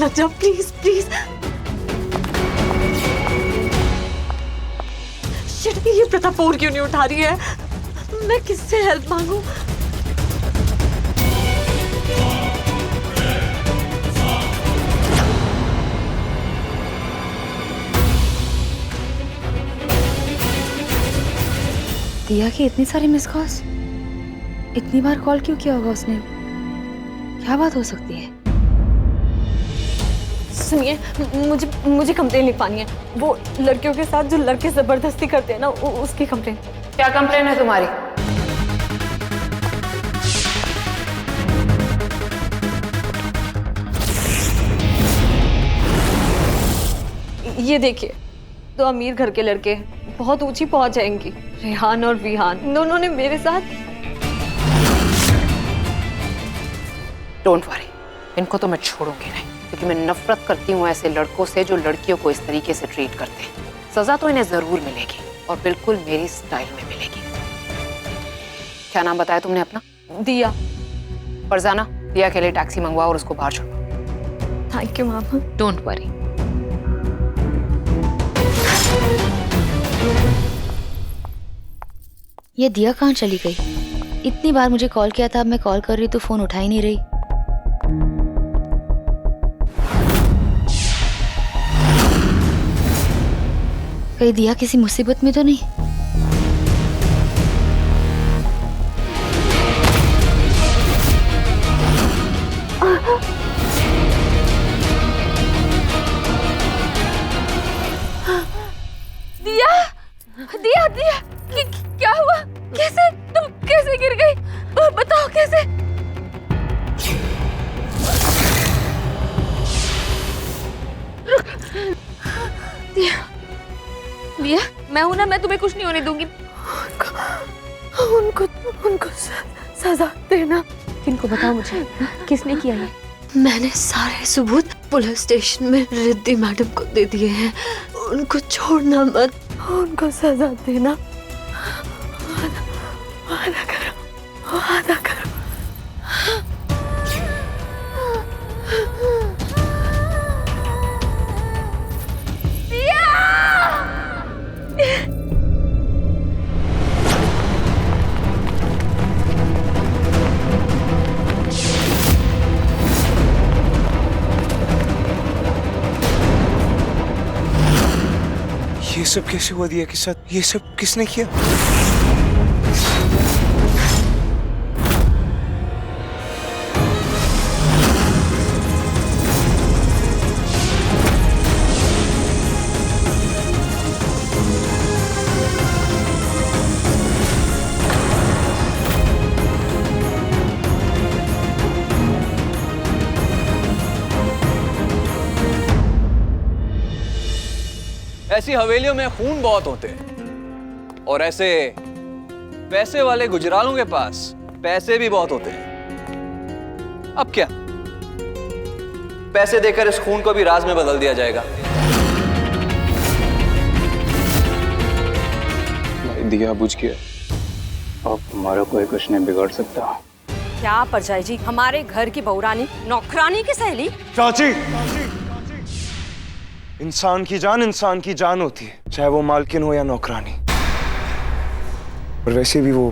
लग जाओ please please. Shit, ये प्रथा फोन क्यों नहीं उठा रही है? मैं किससे हेल्प मांगू? दिया कि इतनी सारी मिस कॉल्स, इतनी बार कॉल क्यों किया होगा उसने? क्या बात हो सकती है? सुनिए, मुझे कंप्लेन लिखवानी है। वो लड़कियों के साथ जो लड़के जबरदस्ती करते हैं ना, उसकी कंप्लेन। क्या कंप्लेन है तुम्हारी? ये देखिए, दो अमीर घर के लड़के बहुत ऊंची पहुंच जाएंगी। रेहान और विहान दोनों ने मेरे साथ। डोंट वरी, इनको तो मैं छोड़ूंगी नहीं, क्योंकि मैं नफरत करती हूँ ऐसे लड़कों से जो लड़कियों को इस तरीके से ट्रीट करते हैं। सजा तो इन्हें जरूर मिलेगी और बिल्कुल मेरी स्टाइल में मिलेगी। क्या नाम बताया तुमने अपना? दिया। फरजाना, दिया के लिए टैक्सी मंगवाओ और उसको बाहर छोड़ो। Thank you mama. Don't worry. ये दिया कहाँ चली गई? इतनी बार मुझे कॉल किया था, अब मैं कॉल कर रही तो फोन उठा ही नहीं रही। कहीं दिया किसी मुसीबत में तो नहीं? दिया, दिया, दिया, क्या हुआ? कैसे तुम कैसे गिर गई? बताओ कैसे? दिया, दिया, मैं हूं ना, मैं तुम्हें कुछ नहीं होने दूंगी। उनको सजा देना। किनको बताओ मुझे, किसने किया ये? मैंने सारे सबूत पुलिस स्टेशन में रिद्धि मैडम को दे दिए हैं। उनको छोड़ना मत, उनको सजा देना। वादा करो, वादा करो। ये सब कैसे हुआ दिया के साथ? ये सब किसने किया? ऐसी हवेलियों में खून बहुत होते हैं और ऐसे पैसे वाले गुजरालों के पास पैसे भी बहुत होते हैं। अब क्या, पैसे देकर इस खून को भी राज में बदल दिया जाएगा। भाई दिया बुझ गया, अब हमारा कोई कुछ नहीं बिगाड़ सकता। क्या परजाई जी, हमारे घर की बहुरानी नौकरानी की सहेली? चाची, इंसान की जान होती है, चाहे वो मालकिन हो या नौकरानी। और वैसे भी वो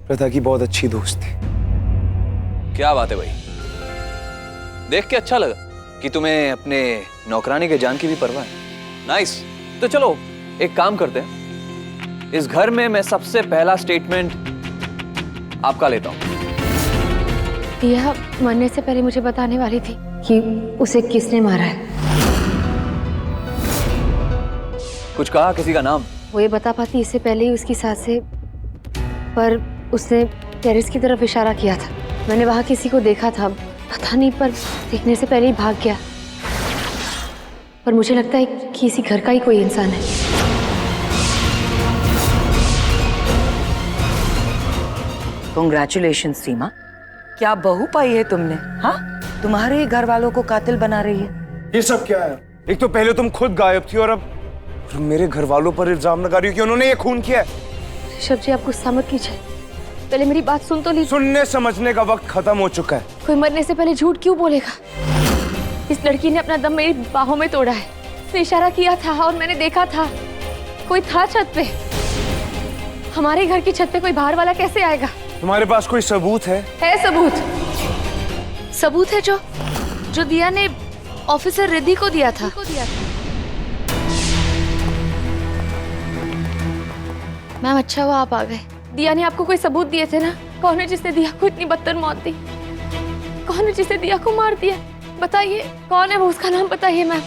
प्रथा की बहुत अच्छी दोस्त थी। क्या बात है भाई, देख के अच्छा लगा कि तुम्हें अपने नौकरानी के जान की भी परवाह है। नाइस। तो चलो एक काम करते हैं, इस घर में मैं सबसे पहला स्टेटमेंट आपका लेता हूं। दिया मरने से पहले मुझे बताने वाली थी कि उसे किसने मारा है। कुछ कहा, किसी का नाम? वो ये बता पाती इससे पहले ही उसकी सास से, पर उसने टेरेस की तरफ इशारा किया था। मैंने वहां किसी को देखा था, पता नहीं, पर देखने से पहले ही भाग गया। पर मुझे लगता है कि इसी घर का ही कोई इंसान है। कांग्रेचुलेशंस सीमा, क्या बहू पाई है तुमने? हाँ, तुम्हारे घर वालों को कातिल बना रही है। ये सब क्या है? एक तो पहले तुम खुद गायब थी और अब मेरे घर वालों पर इल्जाम लगा रही हो कि उन्होंने ये खून किया है। ऋषभ जी, आप गुस्सा मत कीजिए, पहले मेरी बात सुन तो लीजिए। सुनने समझने का वक्त खत्म हो चुका है। कोई मरने से पहले झूठ क्यों बोलेगा? इस लड़की ने अपना दम मेरी बाहों में तोड़ा है। उसने इशारा किया था और मैंने देखा था, कोई था छत पे। हमारे घर की छत पे कोई बाहर वाला कैसे आएगा? तुम्हारे पास कोई सबूत है? है सबूत। सबूत है जो दिया ने ऑफिसर रिद्धि को दिया था। मैम अच्छा हुआ आप आ गए। दिया ने आपको कोई सबूत दिए थे ना? कौन है जिसने दिया को इतनी बदतर मौत दी? कौन है जिसने दिया को मार दिया? बताइए कौन है वो, उसका नाम बताइए मैम।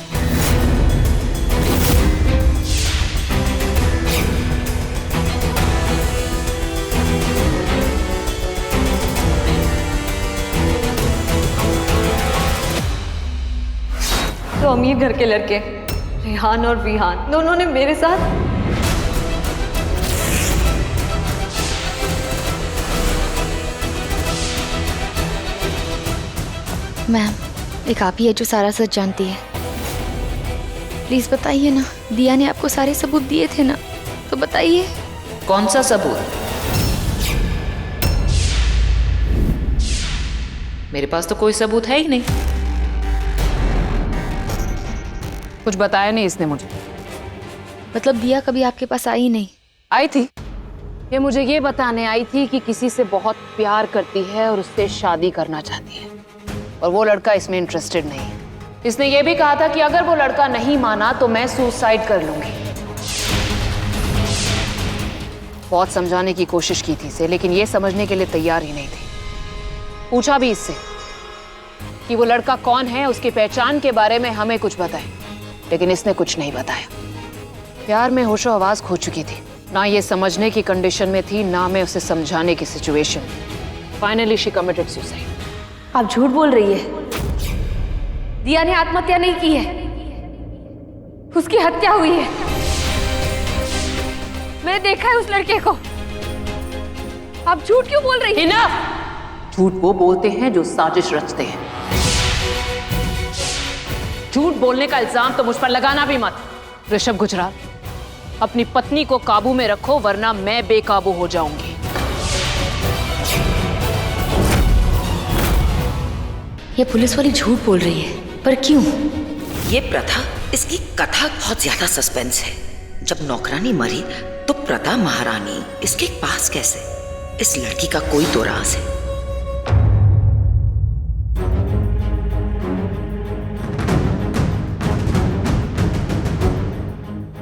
तो अमीर घर के लड़के रेहान और विहान दोनों ने मेरे साथ मैम, एक आप ही है जो सारा सच जानती है। प्लीज बताइए ना, दिया ने आपको सारे सबूत दिए थे ना, तो बताइए। कौन सा सबूत? मेरे पास तो कोई सबूत है ही नहीं। कुछ बताया नहीं इसने मुझे। मतलब दिया कभी आपके पास आई नहीं? आई थी, ये मुझे ये बताने आई थी कि किसी से बहुत प्यार करती है और उससे शादी करना चाहती है, और वो लड़का इसमें इंटरेस्टेड नहीं है। इसने ये भी कहा था कि अगर वो लड़का नहीं माना तो मैं सुसाइड कर लूंगी। बहुत समझाने की कोशिश की थी इसे, लेकिन ये समझने के लिए तैयार ही नहीं थी। पूछा भी इससे कि वो लड़का कौन है, उसकी पहचान के बारे में हमें कुछ बताए, लेकिन इसने कुछ नहीं बताया। प्यार में होशो आवाज खो चुकी थी, ना ये समझने की कंडीशन में थी, ना मैं उसे समझाने की situation. Finally she committed suicide. आप झूठ बोल रही है। दिया ने आत्महत्या नहीं की है, उसकी हत्या हुई है। मैंने देखा है उस लड़के को। आप झूठ क्यों बोल रही है? झूठ वो बोलते हैं जो साजिश रचते हैं। झूठ बोलने का इल्जाम तो मुझ पर लगाना भी मत। ऋषभ गुजराल, अपनी पत्नी को काबू में रखो, वरना मैं बेकाबू हो जाऊंगी। ये पुलिस वाली झूठ बोल रही है, पर क्यों? ये प्रथा, इसकी कथा बहुत ज्यादा सस्पेंस है। जब नौकरानी मरी तो प्रथा महारानी इसके पास कैसे? इस लड़की का कोई तो राज है।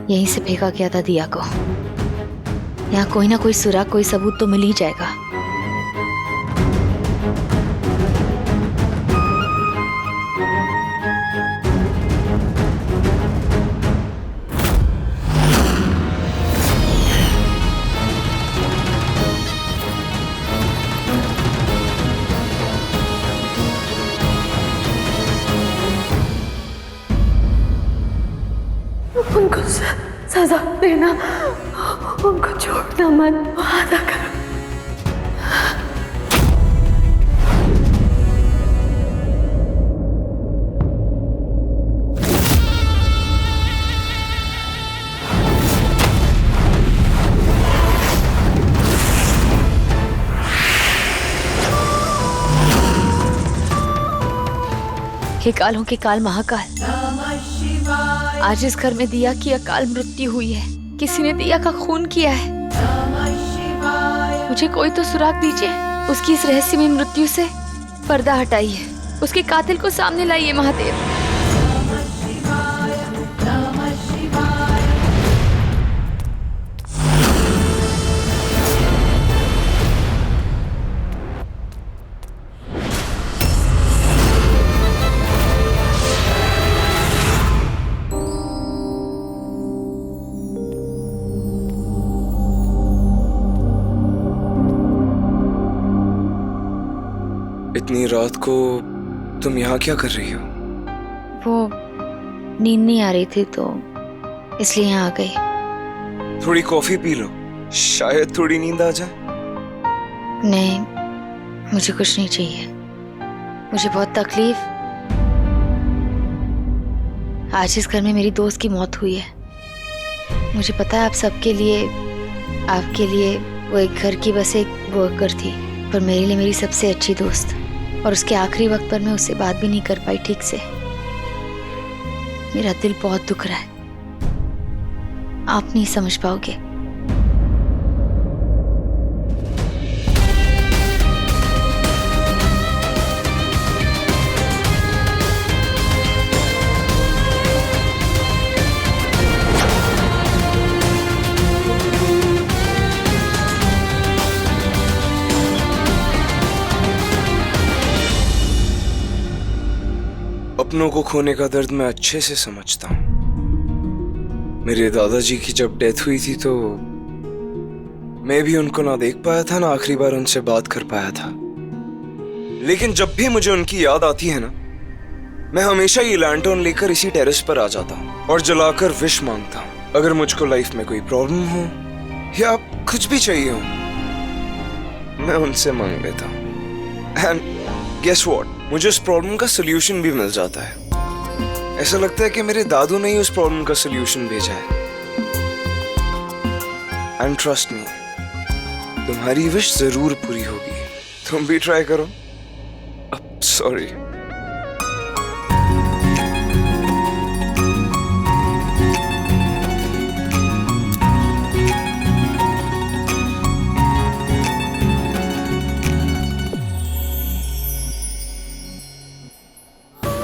यहीं से फेंका गया था दिया को। यहाँ कोई ना कोई सुराग, कोई सबूत तो मिल ही जाएगा। उनको सजा देना, उनको छोड़ना मत, वादा करो। हे कालों के काल महाकाल, आज इस घर में दिया की अकाल मृत्यु हुई है। किसी ने दिया का खून किया है। मुझे कोई तो सुराग दीजिए। उसकी इस रहस्यमय मृत्यु से पर्दा हटाइए, उसके कातिल को सामने लाइए महादेव। इतनी रात को तुम यहाँ क्या कर रही हो? वो नींद नहीं आ रही थी तो इसलिए यहाँ आ गई। थोड़ी कॉफी पी लो, शायद थोड़ी नींद आ जाए। नहीं, मुझे कुछ नहीं चाहिए। मुझे बहुत तकलीफ। आज इस घर में मेरी दोस्त की मौत हुई है। मुझे पता है आप सबके लिए, आपके लिए वो एक घर की बस एक वर्कर थी, पर मेरे लिए मेरी सबसे अच्छी दोस्त। और उसके आखिरी वक्त पर मैं उससे बात भी नहीं कर पाई ठीक से। मेरा दिल बहुत दुख रहा है। आप नहीं समझ पाओगे। अपनों को खोने का दर्द मैं अच्छे से समझता हूँ। मेरे दादाजी की जब डेथ हुई थी तो मैं भी उनको ना देख पाया था, ना आखिरी बार उनसे बात कर पाया था। लेकिन जब भी मुझे उनकी याद आती है ना, मैं हमेशा ये लैंटर्न लेकर इसी टेरेस पर आ जाता हूँ और जलाकर विश मांगता हूँ। अगर मुझको लाइफ में कोई प्रॉब्लम हो या कुछ भी चाहिए हो, मैं उनसे मांग लेता हूँ। एंड गेस व्हाट, मुझे उस प्रॉब्लम का सोल्यूशन भी मिल जाता है। ऐसा लगता है कि मेरे दादू ने ही उस प्रॉब्लम का सोल्यूशन भेजा है। एंड ट्रस्ट मी, तुम्हारी विश जरूर पूरी होगी। तुम भी ट्राई करो। सॉरी।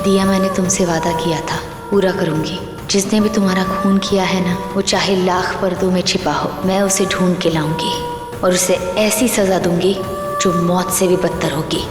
दिया, मैंने तुमसे वादा किया था, पूरा करूंगी। जिसने भी तुम्हारा खून किया है ना, वो चाहे लाख पर्दों में छिपा हो, मैं उसे ढूंढ के लाऊंगी और उसे ऐसी सजा दूंगी जो मौत से भी बदतर होगी।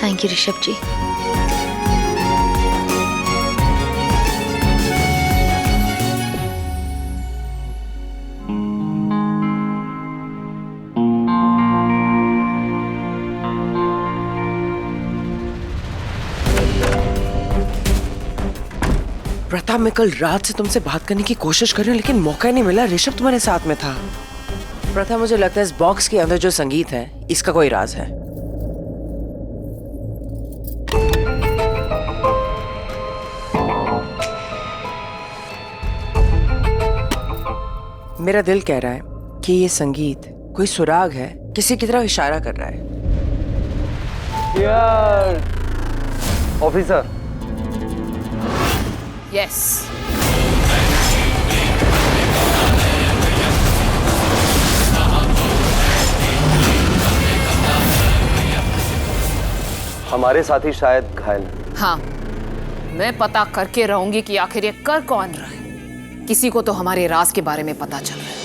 थैंक यू ऋषभ जी। प्रथा, मैं कल रात से तुमसे बात करने की कोशिश कर रही हूँ लेकिन मौका नहीं मिला। ऋषभ तुम्हारे साथ में था। प्रथा, मुझे लगता है इस बॉक्स के अंदर जो संगीत है इसका कोई राज है। मेरा दिल कह रहा है कि ये संगीत कोई सुराग है, किसी की तरफ इशारा कर रहा है। ऑफिसर। यस। हमारे साथी शायद घायल। हाँ, मैं पता करके रहूंगी कि आखिर ये कर कौन रहा है। किसी को तो हमारे राज के बारे में पता चल रहा है।